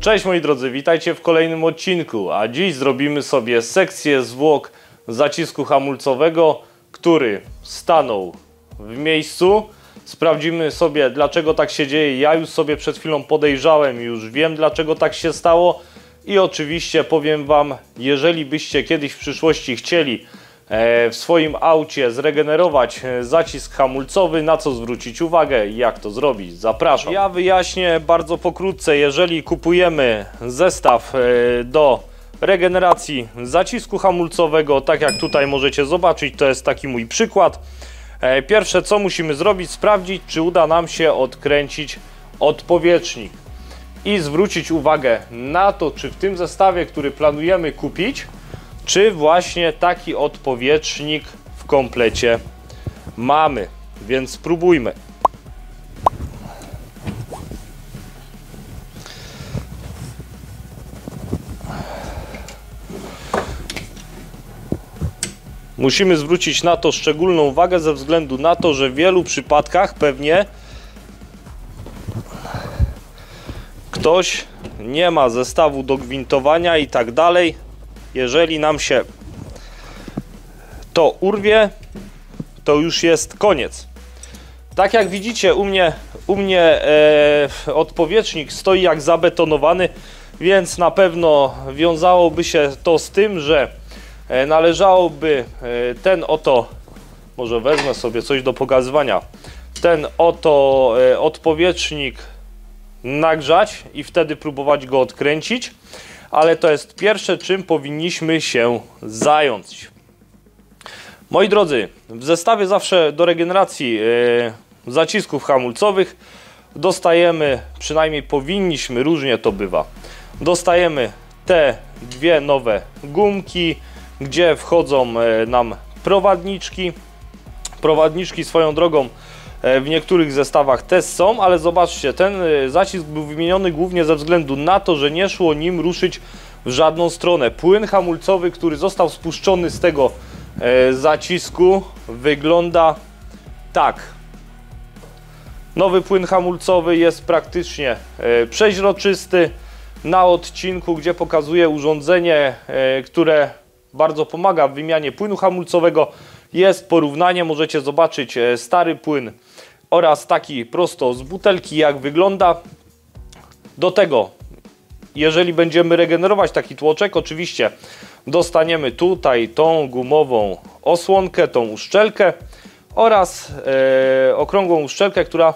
Cześć moi drodzy, witajcie w kolejnym odcinku, a dziś zrobimy sobie sekcję zwłok zacisku hamulcowego, który stanął w miejscu. Sprawdzimy sobie, dlaczego tak się dzieje. Ja już sobie przed chwilą podejrzałem, już wiem, dlaczego tak się stało. I oczywiście powiem Wam, jeżeli byście kiedyś w przyszłości chcieli w swoim aucie zregenerować zacisk hamulcowy, na co zwrócić uwagę i jak to zrobić, zapraszam. Ja wyjaśnię bardzo pokrótce. Jeżeli kupujemy zestaw do regeneracji zacisku hamulcowego, tak jak tutaj możecie zobaczyć, to jest taki mój przykład. Pierwsze co musimy zrobić, sprawdzić, czy uda nam się odkręcić odpowietrznik i zwrócić uwagę na to, czy w tym zestawie, który planujemy kupić, czy właśnie taki odpowietrznik w komplecie mamy. Więc spróbujmy. Musimy zwrócić na to szczególną uwagę ze względu na to, że w wielu przypadkach pewnie ktoś nie ma zestawu do gwintowania i tak dalej. Jeżeli nam się to urwie, to już jest koniec. Tak jak widzicie, u mnie odpowietrznik stoi jak zabetonowany, więc na pewno wiązałoby się to z tym, że należałoby ten oto, może wezmę sobie coś do pokazywania, ten oto odpowietrznik nagrzać i wtedy próbować go odkręcić. Ale to jest pierwsze, czym powinniśmy się zająć. Moi drodzy, w zestawie zawsze do regeneracji zacisków hamulcowych dostajemy, przynajmniej powinniśmy, różnie to bywa, dostajemy te dwie nowe gumki, gdzie wchodzą nam prowadniczki. Prowadniczki swoją drogą w niektórych zestawach też są, ale zobaczcie, ten zacisk był wymieniony głównie ze względu na to, że nie szło nim ruszyć w żadną stronę. Płyn hamulcowy, który został spuszczony z tego zacisku, wygląda tak. Nowy płyn hamulcowy jest praktycznie przeźroczysty. Na odcinku, gdzie pokazuję urządzenie, które bardzo pomaga w wymianie płynu hamulcowego, jest porównanie. Możecie zobaczyć stary płyn oraz taki prosto z butelki, jak wygląda. Do tego, jeżeli będziemy regenerować taki tłoczek, oczywiście dostaniemy tutaj tą gumową osłonkę, tą uszczelkę oraz okrągłą uszczelkę, która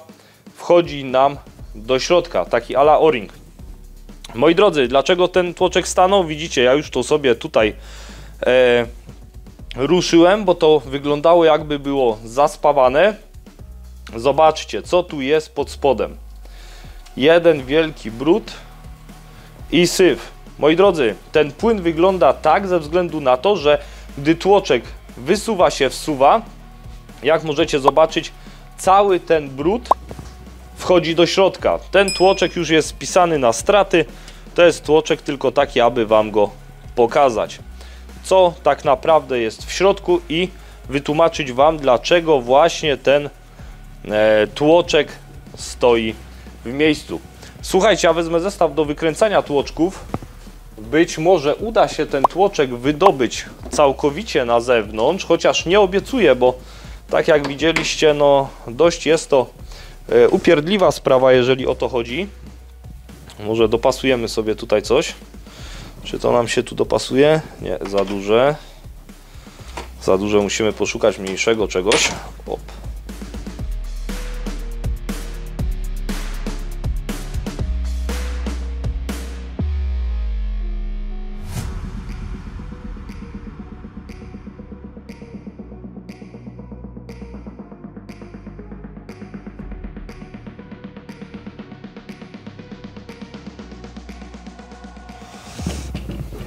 wchodzi nam do środka, taki ala o-ring. Moi drodzy, dlaczego ten tłoczek stanął? Widzicie, ja już to sobie tutaj ruszyłem, bo to wyglądało, jakby było zaspawane. Zobaczcie, co tu jest pod spodem. Jeden wielki brud i syf. Moi drodzy, ten płyn wygląda tak ze względu na to, że gdy tłoczek wysuwa się, wsuwa, jak możecie zobaczyć, cały ten brud wchodzi do środka. Ten tłoczek już jest spisany na straty. To jest tłoczek tylko taki, aby Wam go pokazać, co tak naprawdę jest w środku i wytłumaczyć Wam, dlaczego właśnie ten tłoczek stoi w miejscu. Słuchajcie, ja wezmę zestaw do wykręcania tłoczków. Być może uda się ten tłoczek wydobyć całkowicie na zewnątrz, chociaż nie obiecuję, bo tak jak widzieliście, no dość jest to upierdliwa sprawa, jeżeli o to chodzi. Może dopasujemy sobie tutaj coś. Czy to nam się tu dopasuje? Nie, za duże. Za duże, musimy poszukać mniejszego czegoś. Op.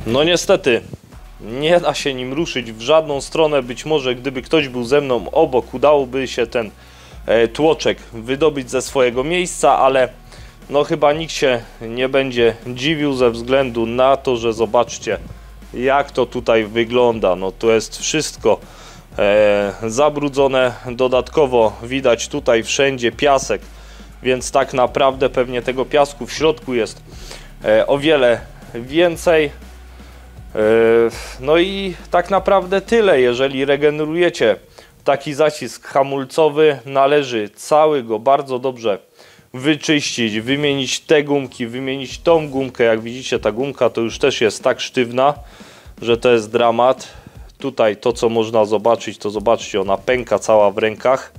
No niestety, nie da się nim ruszyć w żadną stronę. Być może gdyby ktoś był ze mną obok, udałoby się ten tłoczek wydobyć ze swojego miejsca, ale no chyba nikt się nie będzie dziwił ze względu na to, że zobaczcie, jak to tutaj wygląda. No to jest wszystko zabrudzone, dodatkowo widać tutaj wszędzie piasek, więc tak naprawdę pewnie tego piasku w środku jest o wiele więcej. No i tak naprawdę tyle. Jeżeli regenerujecie taki zacisk hamulcowy, należy cały go bardzo dobrze wyczyścić, wymienić te gumki, wymienić tą gumkę. Jak widzicie, ta gumka to już też jest tak sztywna, że to jest dramat. Tutaj to, co można zobaczyć, to zobaczcie, ona pęka cała w rękach.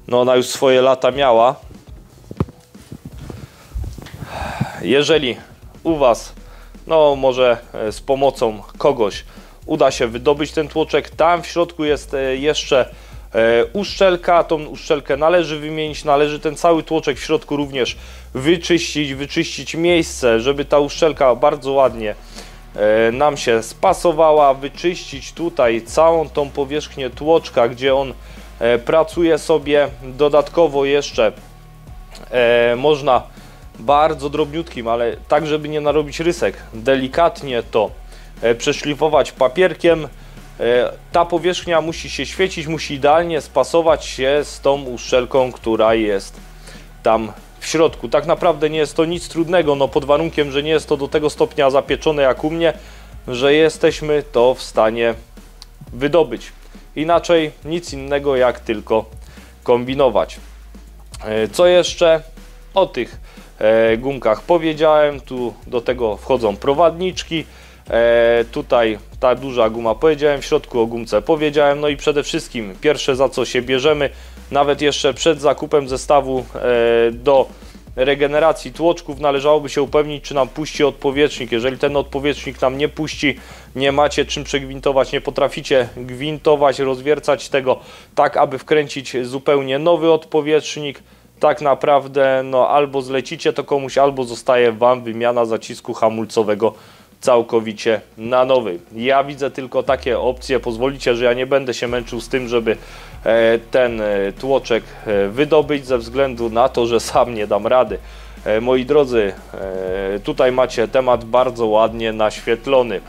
No ona już swoje lata miała. Jeżeli u Was, no może z pomocą kogoś uda się wydobyć ten tłoczek, tam w środku jest jeszcze uszczelka, tą uszczelkę należy wymienić, należy ten cały tłoczek w środku również wyczyścić miejsce, żeby ta uszczelka bardzo ładnie nam się spasowała, wyczyścić tutaj całą tą powierzchnię tłoczka, gdzie on pracuje sobie. Dodatkowo jeszcze można bardzo drobniutkim, ale tak, żeby nie narobić rysek, delikatnie to przeszlifować papierkiem. Ta powierzchnia musi się świecić, musi idealnie spasować się z tą uszczelką, która jest tam w środku. Tak naprawdę nie jest to nic trudnego, no pod warunkiem, że nie jest to do tego stopnia zapieczone jak u mnie, że jesteśmy to w stanie wydobyć. Inaczej nic innego jak tylko kombinować. Co jeszcze? O tych gumkach powiedziałem, tu do tego wchodzą prowadniczki. Tutaj ta duża guma powiedziałem, w środku o gumce powiedziałem. No i przede wszystkim pierwsze, za co się bierzemy, nawet jeszcze przed zakupem zestawu do regeneracji tłoczków, należałoby się upewnić, czy nam puści odpowietrznik. Jeżeli ten odpowietrznik nam nie puści, nie macie czym przegwintować, nie potraficie gwintować, rozwiercać tego tak, aby wkręcić zupełnie nowy odpowietrznik, tak naprawdę no albo zlecicie to komuś, albo zostaje Wam wymiana zacisku hamulcowego całkowicie na nowy. Ja widzę tylko takie opcje. Pozwolicie, że ja nie będę się męczył z tym, żeby ten tłoczek wydobyć, ze względu na to, że sam nie dam rady. Moi drodzy, tutaj macie temat bardzo ładnie naświetlony.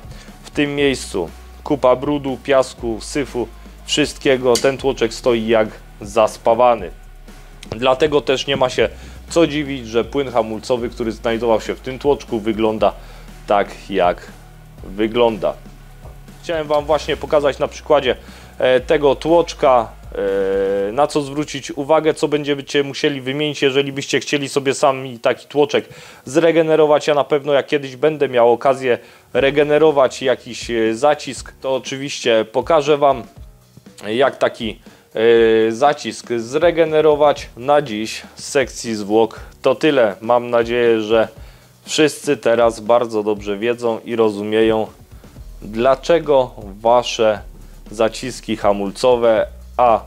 W tym miejscu kupa brudu, piasku, syfu, wszystkiego. Ten tłoczek stoi jak zaspawany. Dlatego też nie ma się co dziwić, że płyn hamulcowy, który znajdował się w tym tłoczku, wygląda tak jak wygląda. Chciałem Wam właśnie pokazać na przykładzie tego tłoczka, na co zwrócić uwagę, co będziecie musieli wymienić, jeżeli byście chcieli sobie sami taki tłoczek zregenerować. Ja na pewno, jak kiedyś będę miał okazję regenerować jakiś zacisk, to oczywiście pokażę Wam, jak taki zacisk zregenerować. Na dziś z sekcji zwłok to tyle. Mam nadzieję, że wszyscy teraz bardzo dobrze wiedzą i rozumieją, dlaczego Wasze zaciski hamulcowe, a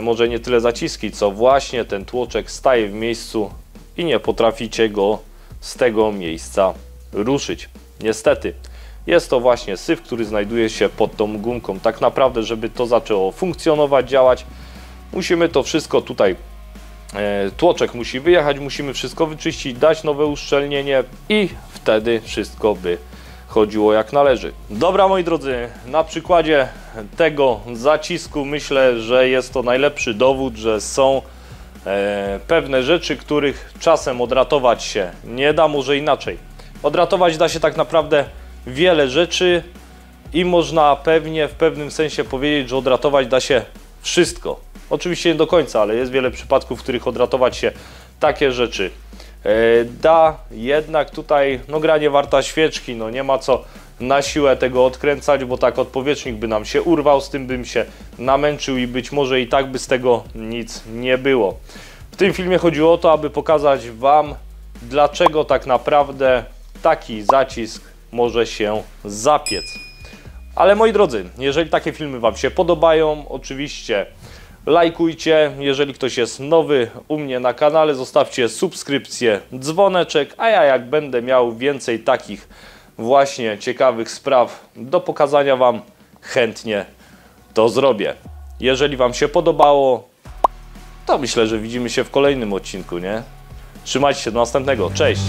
może nie tyle zaciski, co właśnie ten tłoczek staje w miejscu i nie potraficie go z tego miejsca ruszyć. Niestety jest to właśnie syf, który znajduje się pod tą gumką. Tak naprawdę, żeby to zaczęło funkcjonować, działać, musimy to wszystko tutaj, tłoczek musi wyjechać, musimy wszystko wyczyścić, dać nowe uszczelnienie i wtedy wszystko by chodziło jak należy. Dobra, moi drodzy, na przykładzie tego zacisku myślę, że jest to najlepszy dowód, że są pewne rzeczy, których czasem odratować się nie da. Może inaczej, odratować da się tak naprawdę wiele rzeczy i można pewnie w pewnym sensie powiedzieć, że odratować da się wszystko. Oczywiście nie do końca, ale jest wiele przypadków, w których odratować się takie rzeczy da. Jednak tutaj no, gra nie warta świeczki, no nie ma co na siłę tego odkręcać, bo tak odpowietrznik by nam się urwał, z tym bym się namęczył i być może i tak by z tego nic nie było. W tym filmie chodziło o to, aby pokazać Wam, dlaczego tak naprawdę taki zacisk może się zapiec. Ale moi drodzy, jeżeli takie filmy Wam się podobają, oczywiście lajkujcie. Jeżeli ktoś jest nowy u mnie na kanale, zostawcie subskrypcję, dzwoneczek, a ja jak będę miał więcej takich właśnie ciekawych spraw do pokazania Wam, chętnie to zrobię. Jeżeli Wam się podobało, to myślę, że widzimy się w kolejnym odcinku, nie? Trzymajcie się, do następnego. Cześć!